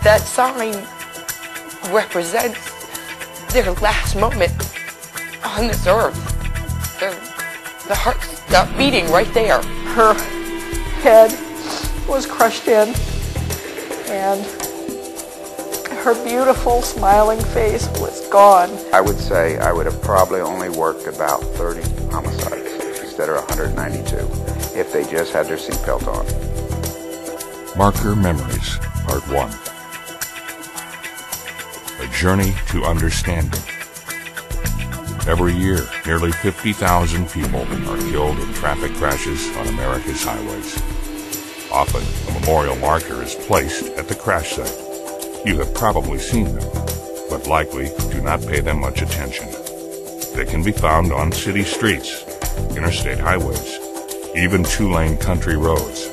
that sign represents their last moment on this earth. The heart stopped beating right there. Her head was crushed in, and her beautiful smiling face was gone. I would say I would have probably only worked about 30 homicides instead of 192 if they just had their seatbelt on. Marker Memories, Part 1. A journey to understanding. Every year, nearly 50,000 people are killed in traffic crashes on America's highways. Often, a memorial marker is placed at the crash site. You have probably seen them, but likely do not pay them much attention. They can be found on city streets, interstate highways, even two-lane country roads.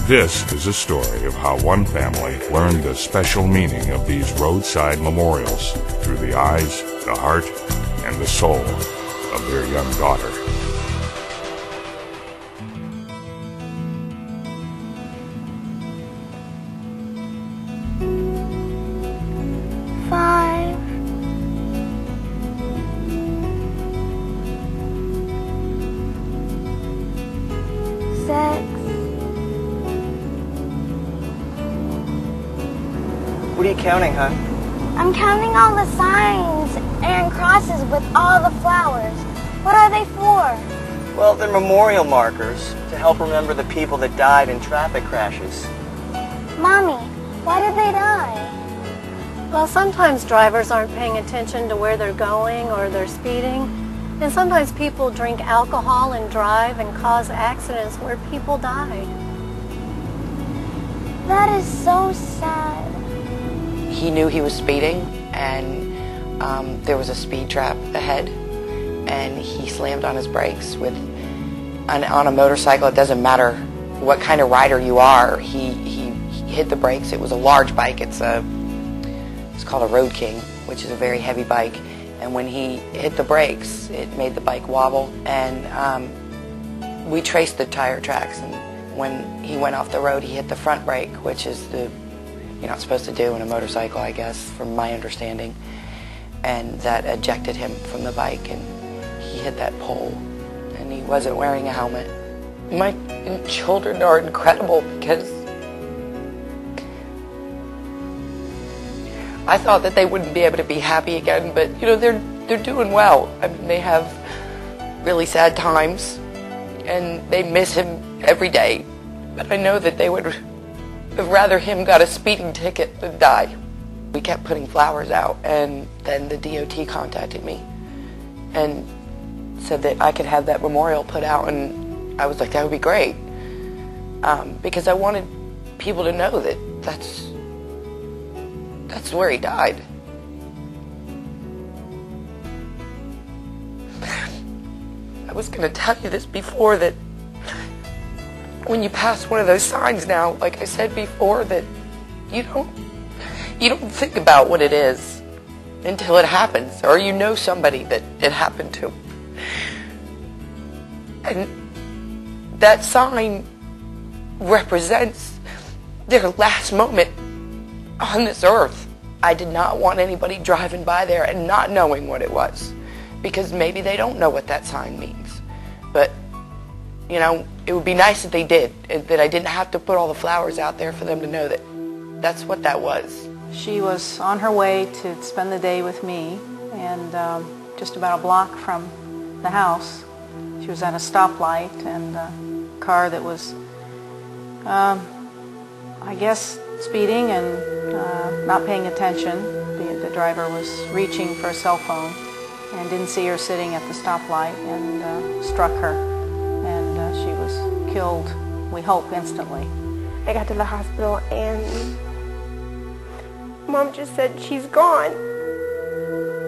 This is a story of how one family learned the special meaning of these roadside memorials through the eyes, the heart, and the soul of their young daughter. What are you counting, hon? I'm counting all the signs and crosses with all the flowers. What are they for? Well, they're memorial markers to help remember the people that died in traffic crashes. Mommy, why did they die? Well, sometimes drivers aren't paying attention to where they're going or they're speeding. And sometimes people drink alcohol and drive and cause accidents where people died. That is so sad. He knew he was speeding, and there was a speed trap ahead, and he slammed on his brakes on a motorcycle. It doesn't matter what kind of rider you are. He hit the brakes. It was a large bike. It's called a Road King, which is a very heavy bike. And when he hit the brakes, it made the bike wobble, and we traced the tire tracks. And when he went off the road, he hit the front brake, which is you're not supposed to do in a motorcycle, I guess, from my understanding. And that ejected him from the bike, and he hit that pole, and he wasn't wearing a helmet. My children are incredible because I thought that they wouldn't be able to be happy again, but they're doing well. I mean, they have really sad times, and they miss him every day. But I know that they would rather him got a speeding ticket than die. We kept putting flowers out, and then the DOT contacted me and said that I could have that memorial put out, and I was like, that would be great, because I wanted people to know that that's where he died. I was going to tell you this before, that when you pass one of those signs now, like I said before, that you don't think about what it is until it happens, or you know somebody that it happened to. And that sign represents their last moment on this earth. I did not want anybody driving by there and not knowing what it was, because maybe they don't know what that sign means. But it would be nice if they did, that I didn't have to put all the flowers out there for them to know that that's what that was. She was on her way to spend the day with me, and just about a block from the house, she was at a stoplight, and a car that was, I guess, speeding and not paying attention. The driver was reaching for a cell phone and didn't see her sitting at the stoplight, and struck her. She was killed, we hope, instantly. I got to the hospital and Mom just said she's gone.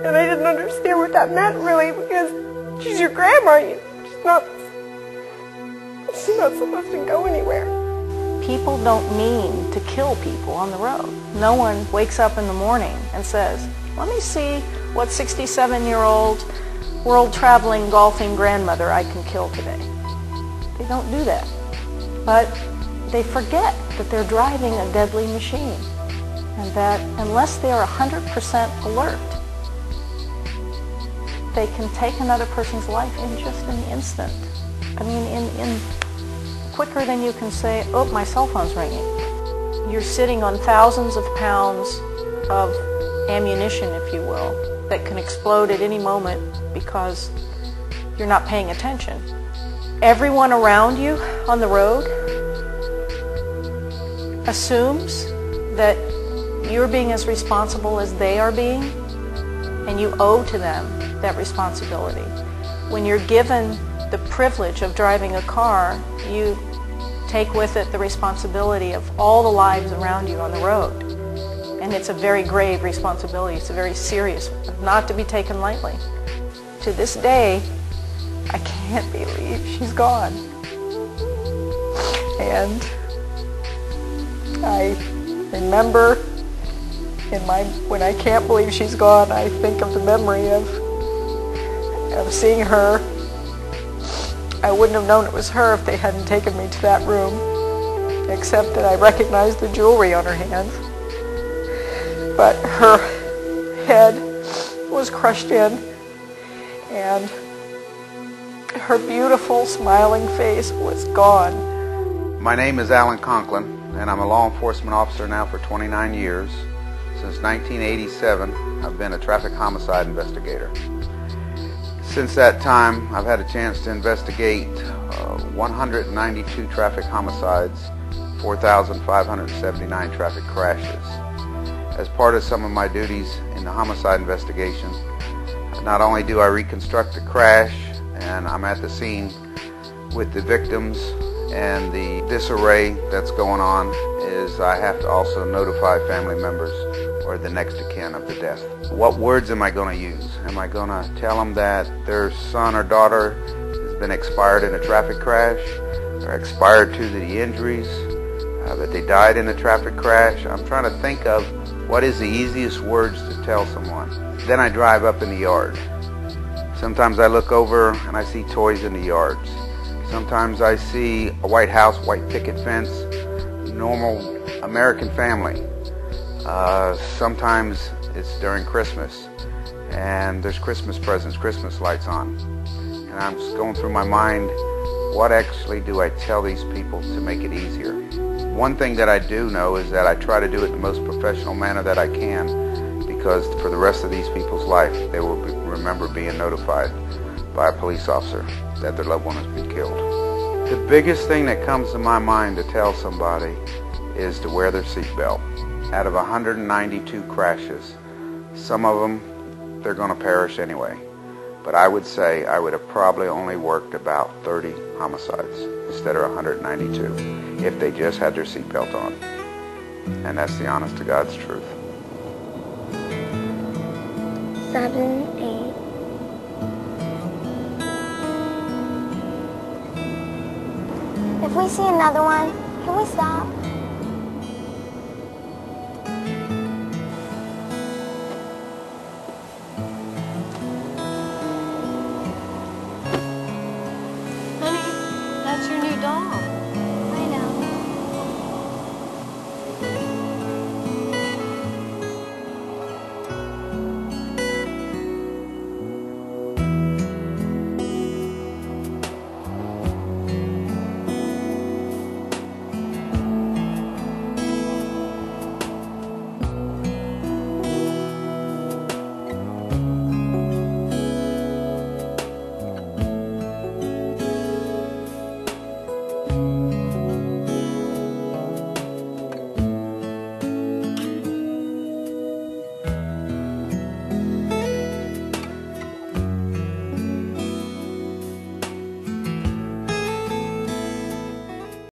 And I didn't understand what that meant really, because she's your grandma. She's not supposed to go anywhere. People don't mean to kill people on the road. No one wakes up in the morning and says, let me see what 67-year-old world-traveling golfing grandmother I can kill today. They don't do that. But they forget that they're driving a deadly machine. and that unless they are 100% alert, they can take another person's life in just an instant. I mean, in quicker than you can say, oh, my cell phone's ringing. You're sitting on thousands of pounds of ammunition, if you will, that can explode at any moment because you're not paying attention. Everyone around you on the road assumes that you're being as responsible as they are being, and you owe to them that responsibility. When you're given the privilege of driving a car, you take with it the responsibility of all the lives around you on the road. And it's a very grave responsibility. It's a very serious one, not to be taken lightly. To this day, I can't believe she's gone. And I remember when I can't believe she's gone, I think of the memory of seeing her. I wouldn't have known it was her if they hadn't taken me to that room, except that I recognized the jewelry on her hands. But her head was crushed in, and her beautiful smiling face was gone. My name is Alan Conklin, and I'm a law enforcement officer now for 29 years. Since 1987, I've been a traffic homicide investigator. Since that time, I've had a chance to investigate 192 traffic homicides, 4,579 traffic crashes. As part of some of my duties in the homicide investigation, not only do I reconstruct the crash, and I'm at the scene with the victims and the disarray that's going on, is I have to also notify family members or the next of kin of the death. What words am I going to use? Am I going to tell them that their son or daughter has been expired in a traffic crash, or expired to the injuries, that they died in a traffic crash? I'm trying to think of what is the easiest words to tell someone. Then I drive up in the yard. Sometimes I look over and I see toys in the yards. Sometimes I see a white house, white picket fence, normal American family. Sometimes it's during Christmas and there's Christmas presents, Christmas lights on. And I'm just going through my mind, what actually do I tell these people to make it easier? One thing that I do know is that I try to do it in the most professional manner that I can, because for the rest of these people's life, they will remember being notified by a police officer that their loved one has been killed. The biggest thing that comes to my mind to tell somebody is to wear their seatbelt. Out of 192 crashes, some of them, they're going to perish anyway. But I would say I would have probably only worked about 30 homicides instead of 192 if they just had their seatbelt on. And that's the honest to God's truth. 7, 8. If we see another one, can we stop?